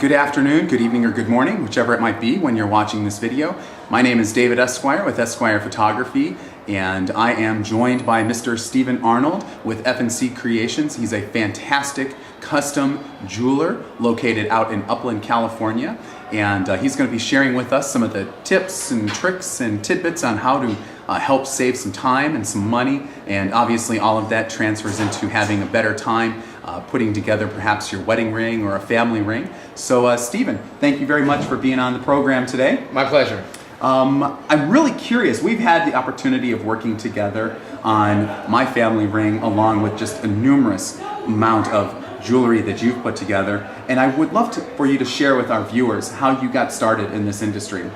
Good afternoon, good evening, or good morning, whichever it might be when you're watching this video. My name is David Esquire with Esquire Photography, and I am joined by Mr. Stephen Arnold with F&C Creations. He's a fantastic custom jeweler located out in Upland, California, and he's going to be sharing with us some of the tips and tricks and tidbits on how to help save some time and some money, and obviously all of that transfers into having a better time putting together perhaps your wedding ring or a family ring. So Stephen, thank you very much for being on the program today. My pleasure. I'm really curious. We've had the opportunity of working together on my family ring along with just a numerous amount of jewelry that you've put together, and I would love for you to share with our viewers how you got started in this industry.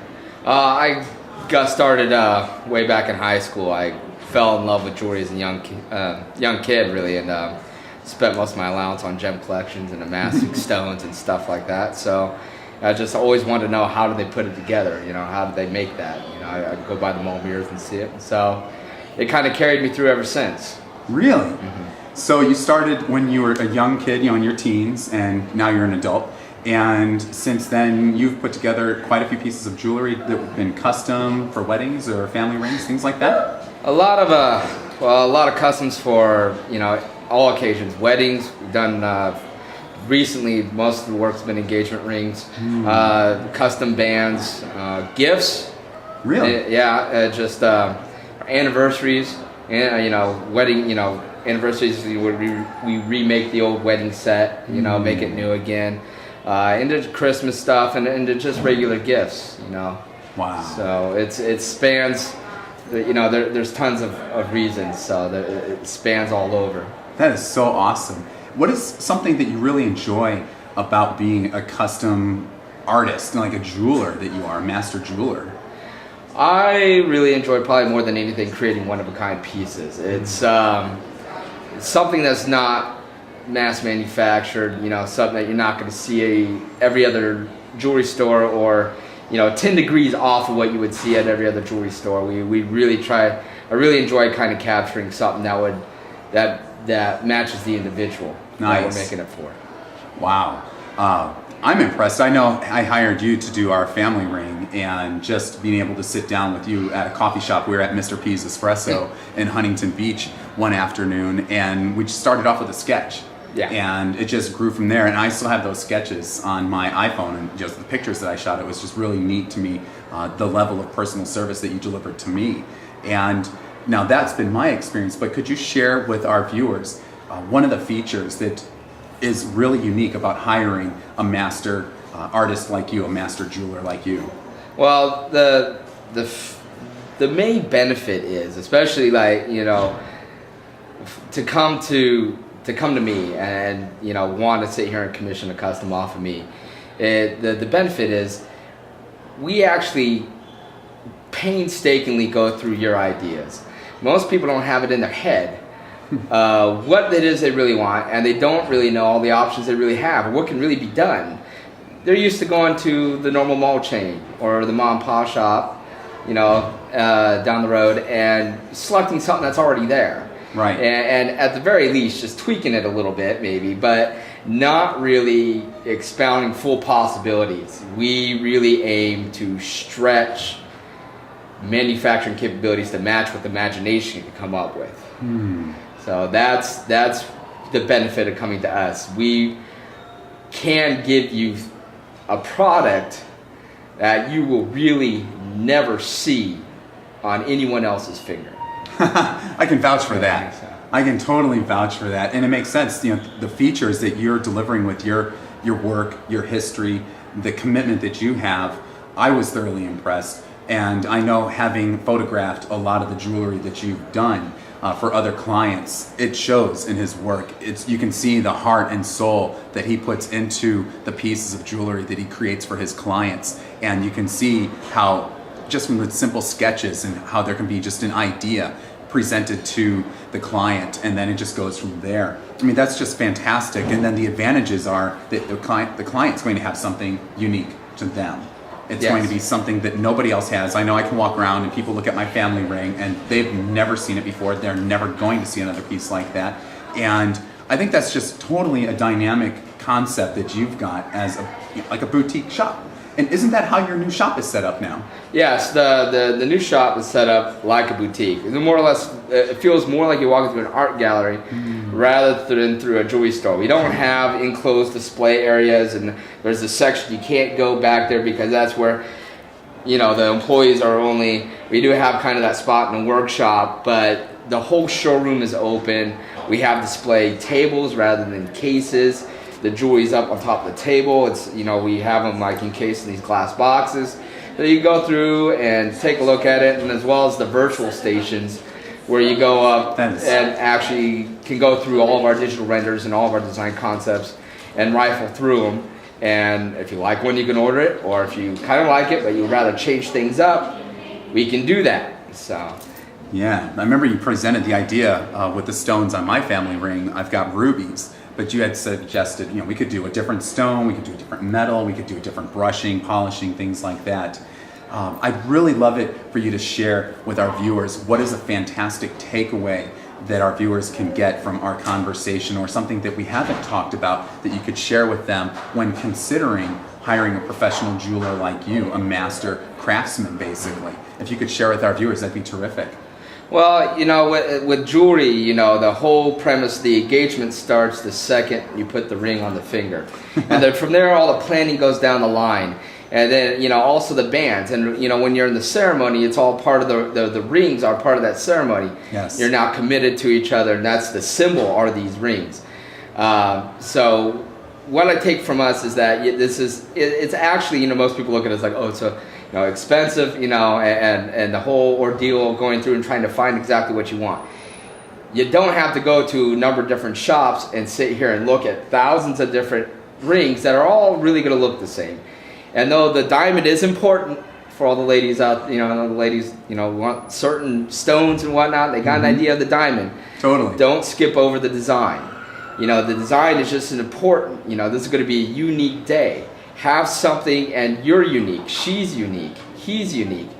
I got started way back in high school. I fell in love with jewelry as a young kid, really, and spent most of my allowance on gem collections and amassing stones and stuff like that. So I just always wanted to know, how do they put it together? You know, how do they make that? You know, I'd go by the mall mirrors and see it. And so it kind of carried me through ever since. Really? Mm-hmm. So you started when you were a young kid, you know, in your teens, and now you're an adult. And since then, you've put together quite a few pieces of jewelry that have been custom for weddings or family rings, things like that? A lot of customs for, you know, all occasions. Weddings, we've done recently, most of the work's been engagement rings, custom bands, gifts. Really? Just anniversaries, and you know, wedding, you know, anniversaries, we remake the old wedding set, you know, make it new again, into Christmas stuff, and into just regular gifts, you know. Wow. So it spans, you know, there's tons of reasons, so it spans all over. That is so awesome. What is something that you really enjoy about being a custom artist, like a jeweler that you are, a master jeweler? I really enjoy, probably more than anything, creating one-of-a-kind pieces. It's something that's not mass manufactured, you know, something that you're not going to see every other jewelry store, or, you know, 10 degrees off of what you would see at every other jewelry store. We really try, I really enjoy kind of capturing something that matches the individual that we're making it for. Wow. I'm impressed. I know I hired you to do our family ring, and just being able to sit down with you at a coffee shop. We were at Mr. P's Espresso in Huntington Beach one afternoon, and we just started off with a sketch. Yeah. And it just grew from there, and I still have those sketches on my iPhone, and just the pictures that I shot. It was just really neat to me, the level of personal service that you delivered to me. And now that's been my experience, but could you share with our viewers one of the features that is really unique about hiring a master artist like you, a master jeweler like you? Well, the main benefit is, especially, like, you know, to come to me and, you know, want to sit here and commission a custom off of me, the benefit is we actually painstakingly go through your ideas. Most people don't have it in their head what it is they really want, and they don't really know all the options they really have, or what can really be done. They're used to going to the normal mall chain or the mom and pop shop, you know, down the road, and selecting something that's already there. Right. And at the very least, just tweaking it a little bit, maybe, but not really expounding full possibilities. We really aim to stretch manufacturing capabilities to match what the imagination can come up with. So that's the benefit of coming to us. We can give you a product that you will really never see on anyone else's finger. I can vouch for that. I can totally vouch for that, and it makes sense. You know, the features that you're delivering with your work, your history, the commitment that you have. I was thoroughly impressed. And I know, having photographed a lot of the jewelry that you've done for other clients, it shows in his work. You can see the heart and soul that he puts into the pieces of jewelry that he creates for his clients. And you can see how, just from the simple sketches, and how there can be just an idea presented to the client, and then it just goes from there. I mean, that's just fantastic. And then the advantages are that the client's going to have something unique to them. It's going to be something that nobody else has. I know I can walk around and people look at my family ring and they've never seen it before. They're never going to see another piece like that. And I think that's just totally a dynamic concept that you've got as like a boutique shop. And isn't that how your new shop is set up now? Yes, the new shop is set up like a boutique. It's more or less, it feels more like you're walking through an art gallery rather than through a jewelry store. We don't have enclosed display areas, and there's a section you can't go back there because that's where, you know, the employees are only. We do have kind of that spot in the workshop, but the whole showroom is open. We have display tables rather than cases. The jewelry's up on top of the table. It's, you know, we have them like encased in these glass boxes. So you go through and take a look at it, and as well as the virtual stations where you go up and actually can go through all of our digital renders and all of our design concepts and rifle through them. And if you like one, you can order it, or if you kind of like it but you'd rather change things up, we can do that. So. Yeah, I remember you presented the idea with the stones on my family ring. I've got rubies. But you had suggested, you know, we could do a different stone, we could do a different metal, we could do a different brushing, polishing, things like that. I'd really love it for you to share with our viewers what is a fantastic takeaway that our viewers can get from our conversation, or something that we haven't talked about that you could share with them when considering hiring a professional jeweler like you, a master craftsman basically. If you could share with our viewers, that'd be terrific. Well, you know, with jewelry, you know, the whole premise, the engagement starts the second you put the ring on the finger. And then from there, all the planning goes down the line. And then, you know, also the bands. And, you know, when you're in the ceremony, it's all part of the rings are part of that ceremony. Yes. You're now committed to each other, and that's the symbol are these rings. So what I take from us is that it's actually, you know, most people look at it as like, oh, it's a, you know, expensive, you know, and the whole ordeal of going through and trying to find exactly what you want. You don't have to go to a number of different shops and sit here and look at thousands of different rings that are all really going to look the same. And though the diamond is important for all the ladies out, you know, the ladies, you know, want certain stones and whatnot, they got an idea of the diamond. Totally. Don't skip over the design. You know, the design is just an important, you know, this is going to be a unique day. Have something, and you're unique, she's unique, he's unique.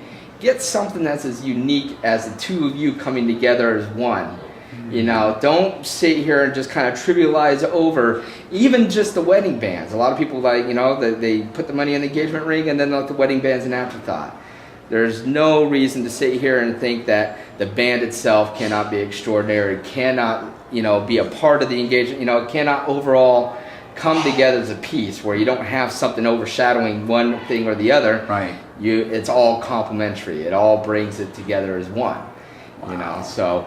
Get something that's as unique as the two of you coming together as one. You know, don't sit here and just kind of trivialize over even just the wedding bands. A lot of people, like, you know, they put the money in the engagement ring and then let the wedding band's an afterthought. There's no reason to sit here and think that the band itself cannot be extraordinary, cannot, you know, be a part of the engagement, you know, it cannot overall come together as a piece where you don't have something overshadowing one thing or the other. Right. It's all complementary. It all brings it together as one. Wow. You know, so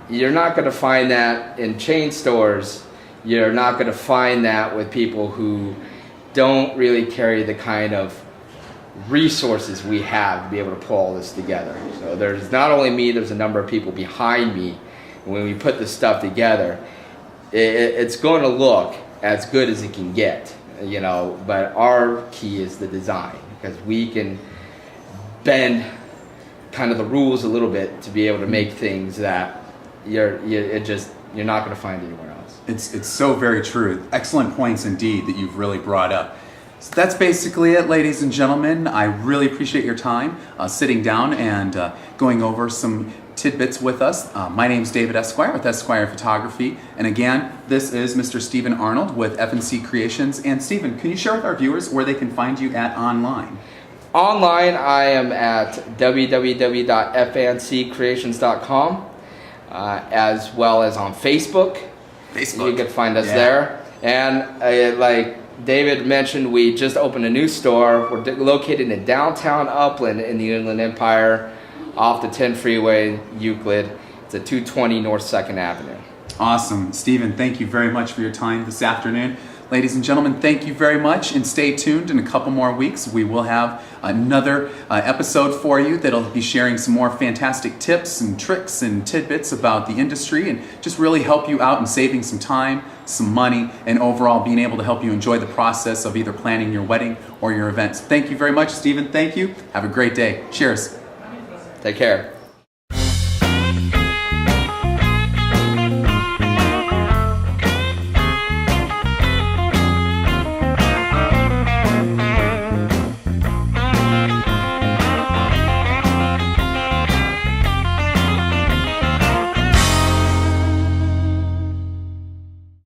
you're not going to find that in chain stores. You're not going to find that with people who don't really carry the kind of resources we have to be able to pull all this together. So there's not only me, there's a number of people behind me. And when we put this stuff together, it's going to look as good as it can get, you know, but our key is the design, because we can bend kind of the rules a little bit to be able to make things that you're not going to find anywhere else. It's so very true. Excellent points indeed that you've really brought up. So that's basically it, ladies and gentlemen. I really appreciate your time sitting down and going over some tidbits with us. My name's David Esquire with Esquire Photography, and again, this is Mr. Stephen Arnold with F&C Creations. And Stephen, can you share with our viewers where they can find you at online? Online, I am at www.fnccreations.com, as well as on Facebook. You can find us there. And like David mentioned, we just opened a new store. We're located in downtown Upland in the Inland Empire, off the 10 freeway, Euclid. It's at 220 North 2nd Avenue. Awesome. Stephen, thank you very much for your time this afternoon. Ladies and gentlemen, thank you very much, and stay tuned. In a couple more weeks, we will have another episode for you that'll be sharing some more fantastic tips and tricks and tidbits about the industry, and just really help you out in saving some time, some money, and overall being able to help you enjoy the process of either planning your wedding or your events. Thank you very much, Stephen. Thank you. Have a great day. Cheers. Take care.